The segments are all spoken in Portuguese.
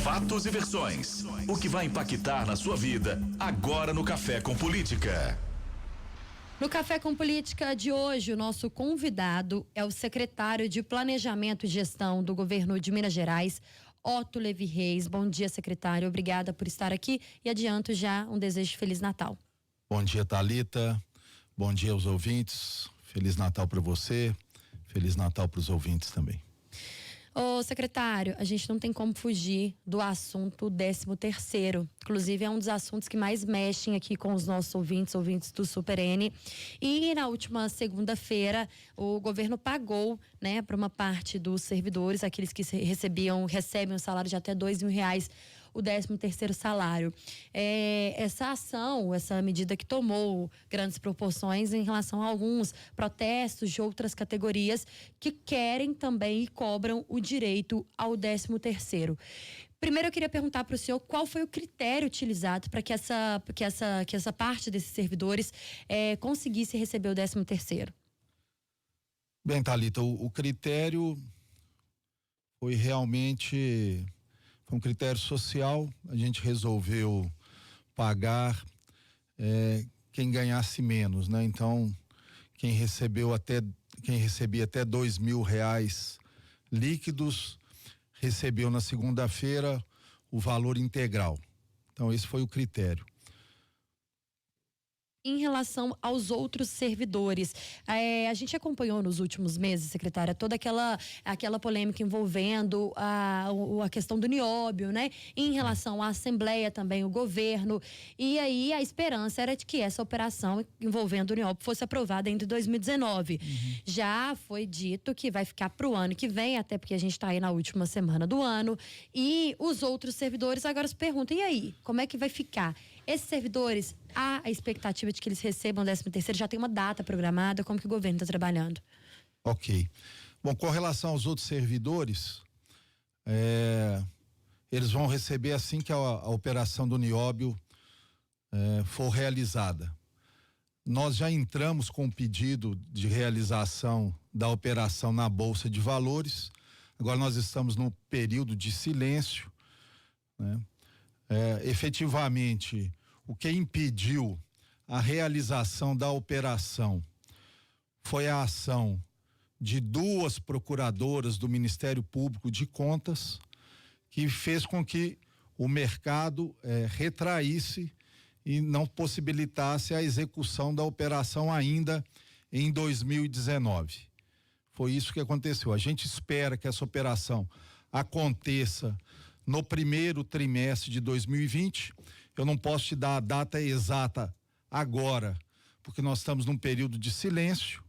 Fatos e versões. O que vai impactar na sua vida agora no Café com Política. No Café com Política de hoje, o nosso convidado é o secretário de Planejamento e Gestão do Governo de Minas Gerais, Otto Levi Reis. Bom dia, secretário. Obrigada por estar aqui e adianto já um desejo de Feliz Natal. Bom dia, Thalita. Bom dia aos ouvintes. Feliz Natal para você. Feliz Natal para os ouvintes também. Ô, secretário, a gente não tem como fugir do assunto 13º. Inclusive, é um dos assuntos que mais mexem aqui com os nossos ouvintes do Super N. E na última segunda-feira, o governo pagou, né, para uma parte dos servidores, aqueles que recebem um salário de até R$2.000, o 13º salário. Essa ação, essa medida que tomou grandes proporções em relação a alguns protestos de outras categorias que querem também e cobram o direito ao 13º. Primeiro eu queria perguntar para o senhor qual foi o critério utilizado para que essa parte desses servidores conseguisse receber o 13º. Bem, Thalita, o critério foi realmente um critério social. A gente resolveu pagar quem ganhasse menos, né? Então, quem recebia até R$2.000 líquidos recebeu na segunda-feira o valor integral. Então, esse foi o critério. Em relação aos outros servidores, a gente acompanhou nos últimos meses, secretária, toda aquela polêmica envolvendo a questão do nióbio, né? Em relação à Assembleia também, o governo, e aí a esperança era de que essa operação envolvendo o nióbio fosse aprovada ainda em 2019. Já foi dito que vai ficar para o ano que vem, até porque a gente está aí na última semana do ano, e os outros servidores agora se perguntam, e aí, como é que vai ficar? Esses servidores, há a expectativa de que eles recebam o 13º, já tem uma data programada, como que o governo está trabalhando? Ok. Bom, com relação aos outros servidores, eles vão receber assim que a operação do nióbio for realizada. Nós já entramos com o pedido de realização da operação na Bolsa de Valores, agora nós estamos no período de silêncio, né? Efetivamente, o que impediu a realização da operação foi a ação de 2 procuradoras do Ministério Público de Contas, que fez com que o mercado retraísse e não possibilitasse a execução da operação ainda em 2019. Foi isso que aconteceu. A gente espera que essa operação aconteça no primeiro trimestre de 2020. Eu não posso te dar a data exata agora, porque nós estamos num período de silêncio,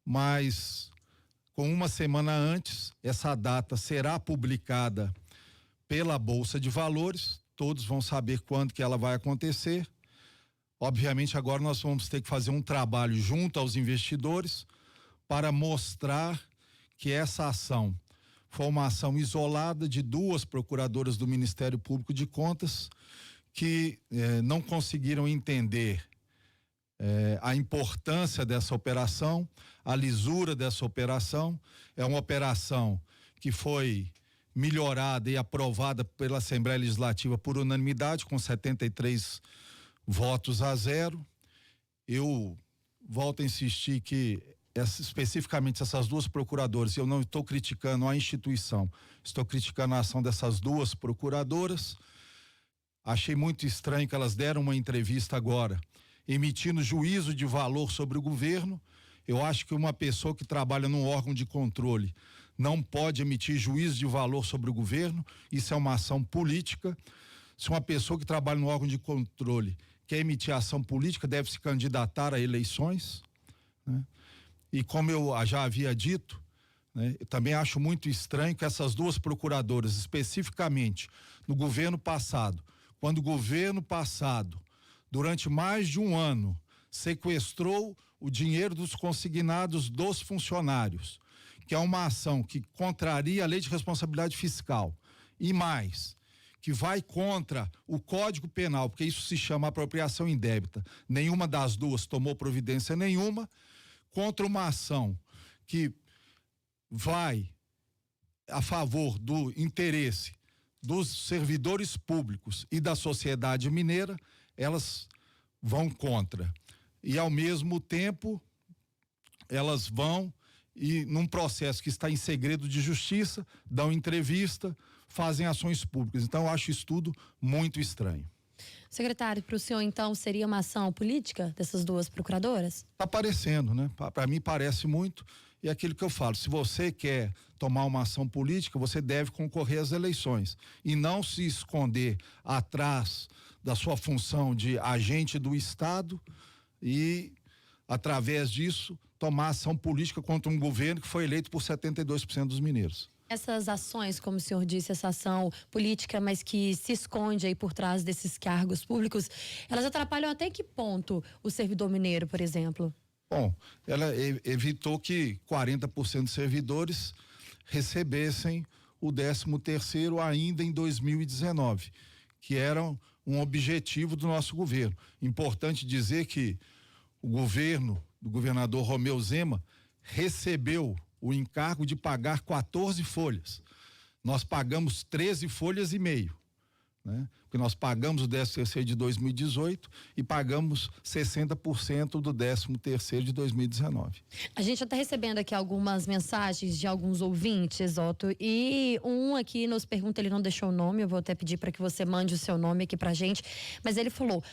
mas com uma semana antes, essa data será publicada pela Bolsa de Valores, todos vão saber quando que ela vai acontecer. Obviamente agora nós vamos ter que fazer um trabalho junto aos investidores para mostrar que essa ação foi uma ação isolada de 2 procuradoras do Ministério Público de Contas que não conseguiram entender a importância dessa operação, a lisura dessa operação. É uma operação que foi melhorada e aprovada pela Assembleia Legislativa por unanimidade, com 73 votos a 0. Eu volto a insistir que especificamente essas 2 procuradoras, eu não estou criticando a instituição, estou criticando a ação dessas 2 procuradoras. Achei muito estranho que elas deram uma entrevista agora, emitindo juízo de valor sobre o governo. Eu acho que uma pessoa que trabalha num órgão de controle não pode emitir juízo de valor sobre o governo, isso é uma ação política. Se uma pessoa que trabalha no órgão de controle quer emitir ação política, deve se candidatar a eleições, né? E como eu já havia dito, né, eu também acho muito estranho que essas 2 procuradoras, especificamente no governo passado, quando o governo passado, durante mais de um ano, sequestrou o dinheiro dos consignados dos funcionários, que é uma ação que contraria a lei de responsabilidade fiscal e mais, que vai contra o Código Penal, porque isso se chama apropriação indébita. Nenhuma das 2 tomou providência nenhuma, contra uma ação que vai a favor do interesse dos servidores públicos e da sociedade mineira, elas vão contra. E, ao mesmo tempo, elas vão e, num processo que está em segredo de justiça, dão entrevista, fazem ações públicas. Então, eu acho isso tudo muito estranho. Secretário, para o senhor, então, seria uma ação política dessas duas procuradoras? Está parecendo, né? Para mim parece muito. E é aquilo que eu falo, se você quer tomar uma ação política, você deve concorrer às eleições e não se esconder atrás da sua função de agente do Estado e, através disso, tomar ação política contra um governo que foi eleito por 72% dos mineiros. Essas ações, como o senhor disse, essa ação política, mas que se esconde aí por trás desses cargos públicos, elas atrapalham até que ponto o servidor mineiro, por exemplo? Bom, ela evitou que 40% dos servidores recebessem o 13º ainda em 2019, que era um objetivo do nosso governo. Importante dizer que o governo do governador Romeu Zema recebeu o encargo de pagar 14 folhas. Nós pagamos 13 folhas e meio, né? Porque nós pagamos o 13º de 2018 e pagamos 60% do 13º de 2019. A gente já está recebendo aqui algumas mensagens de alguns ouvintes, Otto, e um aqui nos pergunta, ele não deixou o nome, eu vou até pedir para que você mande o seu nome aqui pra gente, mas ele falou: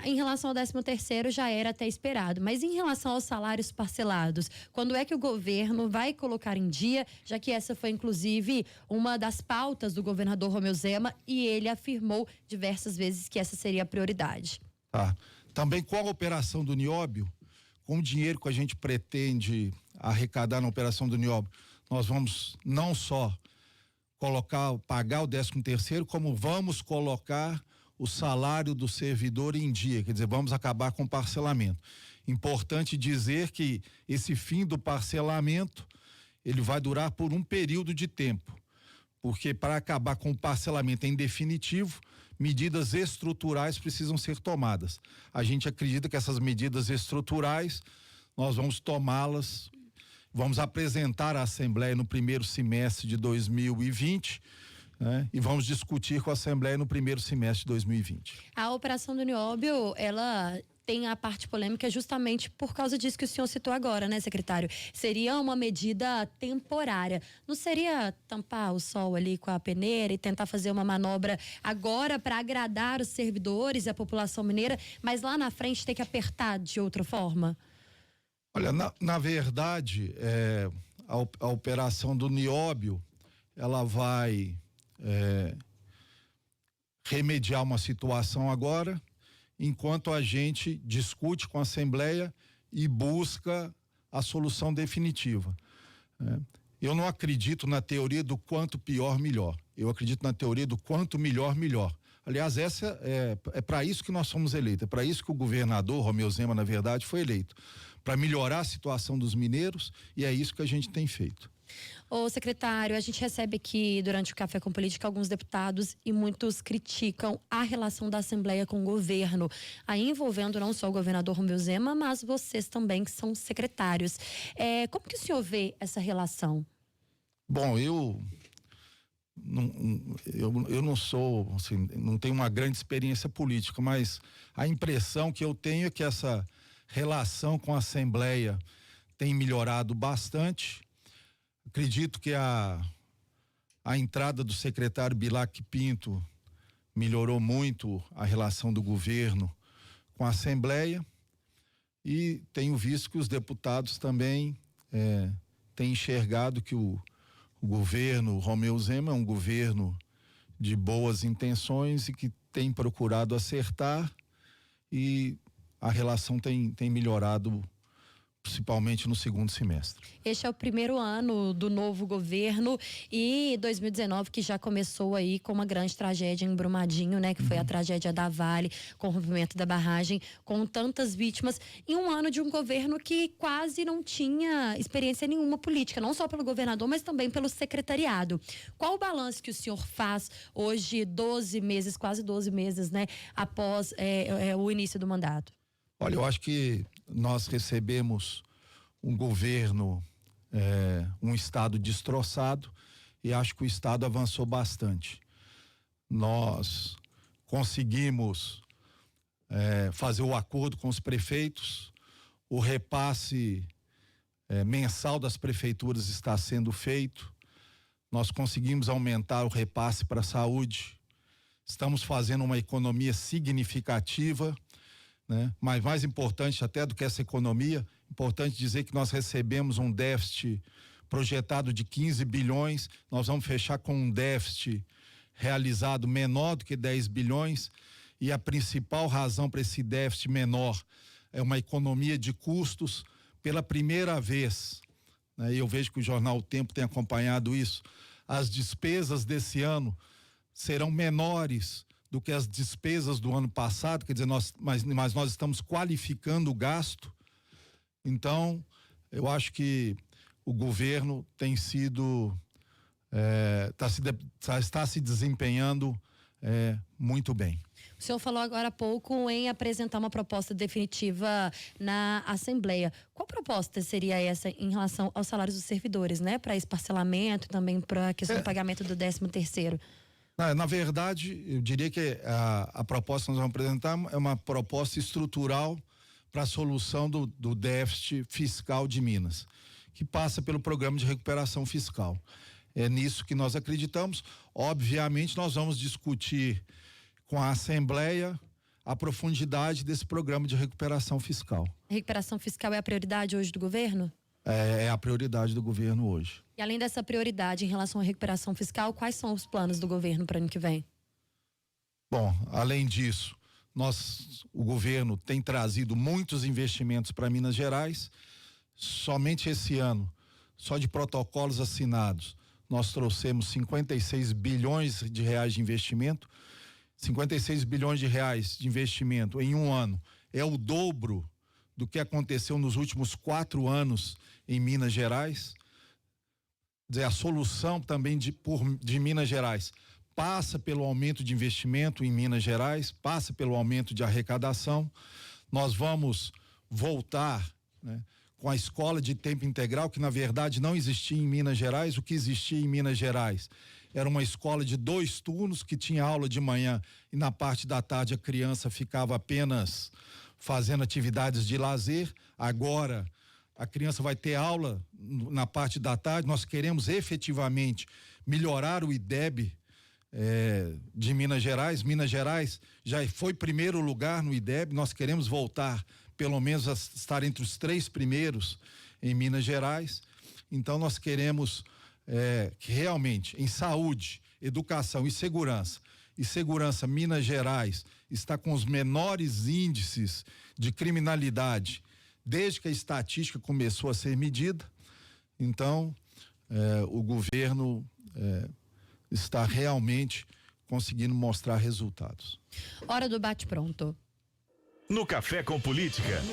em relação ao 13º já era até esperado, mas em relação aos salários parcelados, quando é que o governo vai colocar em dia, já que essa foi inclusive uma das pautas do governador Romeu Zema e ele afirmou diversas vezes que essa seria a prioridade. Também com a operação do Nióbio, com o dinheiro que a gente pretende arrecadar na operação do Nióbio, nós vamos não só pagar o 13º, como vamos colocar o salário do servidor em dia, quer dizer, vamos acabar com o parcelamento. Importante dizer que esse fim do parcelamento, ele vai durar por um período de tempo, porque para acabar com o parcelamento em definitivo, medidas estruturais precisam ser tomadas. A gente acredita que essas medidas estruturais, nós vamos tomá-las, vamos apresentar à Assembleia no primeiro semestre de 2020, né? E vamos discutir com a Assembleia no primeiro semestre de 2020. A operação do Nióbio, ela tem a parte polêmica justamente por causa disso que o senhor citou agora, né, secretário? Seria uma medida temporária. Não seria tampar o sol ali com a peneira e tentar fazer uma manobra agora para agradar os servidores e a população mineira, mas lá na frente ter que apertar de outra forma? Olha, na verdade, a operação do Nióbio, ela vai remediar uma situação agora, enquanto a gente discute com a Assembleia e busca a solução definitiva. Eu não acredito na teoria do quanto pior, melhor. Eu acredito na teoria do quanto melhor, melhor. Aliás, essa é para isso que nós somos eleitos, é para isso que o governador Romeu Zema, na verdade, foi eleito, para melhorar a situação dos mineiros, e é isso que a gente tem feito. Ô, secretário, a gente recebe aqui durante o Café com Política alguns deputados e muitos criticam a relação da Assembleia com o governo, aí envolvendo não só o governador Romeu Zema, mas vocês também que são secretários. Como que o senhor vê essa relação? Bom, eu não sou, assim, não tenho uma grande experiência política, mas a impressão que eu tenho é que essa relação com a Assembleia tem melhorado bastante. Acredito que a entrada do secretário Bilac Pinto melhorou muito a relação do governo com a Assembleia, e tenho visto que os deputados também têm enxergado que o governo Romeu Zema é um governo de boas intenções e que tem procurado acertar, e a relação tem melhorado, principalmente no segundo semestre. Este é o primeiro ano do novo governo e 2019 que já começou aí com uma grande tragédia em Brumadinho, né? Que foi a tragédia da Vale, com o rompimento da barragem, com tantas vítimas, em um ano de um governo que quase não tinha experiência nenhuma política, não só pelo governador, mas também pelo secretariado. Qual o balanço que o senhor faz hoje, 12 meses, quase 12 meses, né? Após o início do mandato? Olha, eu acho que nós recebemos um governo, um estado destroçado, e acho que o estado avançou bastante. nós conseguimos fazer o acordo com os prefeitos, o repasse mensal das prefeituras está sendo feito, nós conseguimos aumentar o repasse para a saúde, estamos fazendo uma economia significativa, né? Mas mais importante até do que essa economia, importante dizer que nós recebemos um déficit projetado de 15 bilhões, nós vamos fechar com um déficit realizado menor do que 10 bilhões, e a principal razão para esse déficit menor é uma economia de custos. Pela primeira vez, né, e eu vejo que o jornal O Tempo tem acompanhado isso, as despesas desse ano serão menores do que as despesas do ano passado, quer dizer, mas nós estamos qualificando o gasto. Então, eu acho que o governo tem sido, está se desempenhando muito bem. O senhor falou agora há pouco em apresentar uma proposta definitiva na Assembleia. Qual proposta seria essa em relação aos salários dos servidores, né? Para esse parcelamento, também para a questão do pagamento do 13º? Na verdade, eu diria que a proposta que nós vamos apresentar é uma proposta estrutural para a solução do déficit fiscal de Minas, que passa pelo programa de recuperação fiscal. É nisso que nós acreditamos. Obviamente, nós vamos discutir com a Assembleia a profundidade desse programa de recuperação fiscal. A recuperação fiscal é a prioridade hoje do governo? É a prioridade do governo hoje. E além dessa prioridade em relação à recuperação fiscal, quais são os planos do governo para o ano que vem? Bom, além disso, o governo tem trazido muitos investimentos para Minas Gerais. Somente esse ano, só de protocolos assinados, nós trouxemos 56 bilhões de reais de investimento. 56 bilhões de reais de investimento em um ano é o dobro do que aconteceu nos últimos 4 anos em Minas Gerais. Quer dizer, a solução também de Minas Gerais passa pelo aumento de investimento em Minas Gerais, passa pelo aumento de arrecadação. Nós vamos voltar, né, com a escola de tempo integral, que na verdade não existia em Minas Gerais. O que existia em Minas Gerais era uma escola de 2 turnos, que tinha aula de manhã e na parte da tarde a criança ficava apenas fazendo atividades de lazer. Agora a criança vai ter aula na parte da tarde. Nós queremos efetivamente melhorar o IDEB de Minas Gerais. Minas Gerais já foi primeiro lugar no IDEB, nós queremos voltar pelo menos a estar entre os 3 primeiros em Minas Gerais. Então nós queremos que realmente em saúde, educação e segurança, Minas Gerais está com os menores índices de criminalidade desde que a estatística começou a ser medida. Então o governo está realmente conseguindo mostrar resultados. Hora do bate-pronto. No Café com Política.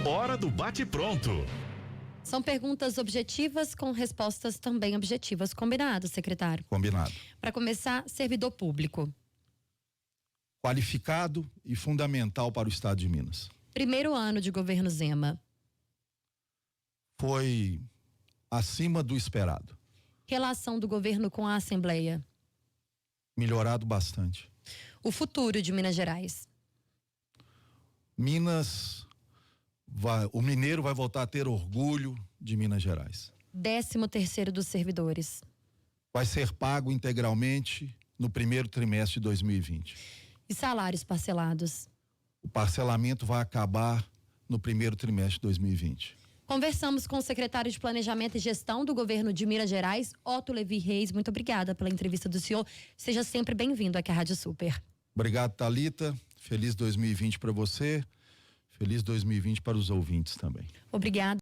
Hora do bate-pronto. São perguntas objetivas com respostas também objetivas. Combinado, secretário? Combinado. Para começar, servidor público. Qualificado e fundamental para o estado de Minas. Primeiro ano de governo Zema. Foi acima do esperado. Relação do governo com a Assembleia. Melhorado bastante. O futuro de Minas Gerais. O mineiro vai voltar a ter orgulho de Minas Gerais. 13º dos servidores. Vai ser pago integralmente no primeiro trimestre de 2020. E salários parcelados. O parcelamento vai acabar no primeiro trimestre de 2020. Conversamos com o secretário de Planejamento e Gestão do governo de Minas Gerais, Otto Levi Reis. Muito obrigada pela entrevista do senhor. Seja sempre bem-vindo aqui à Rádio Super. Obrigado, Thalita. Feliz 2020 para você. Feliz 2020 para os ouvintes também. Obrigada.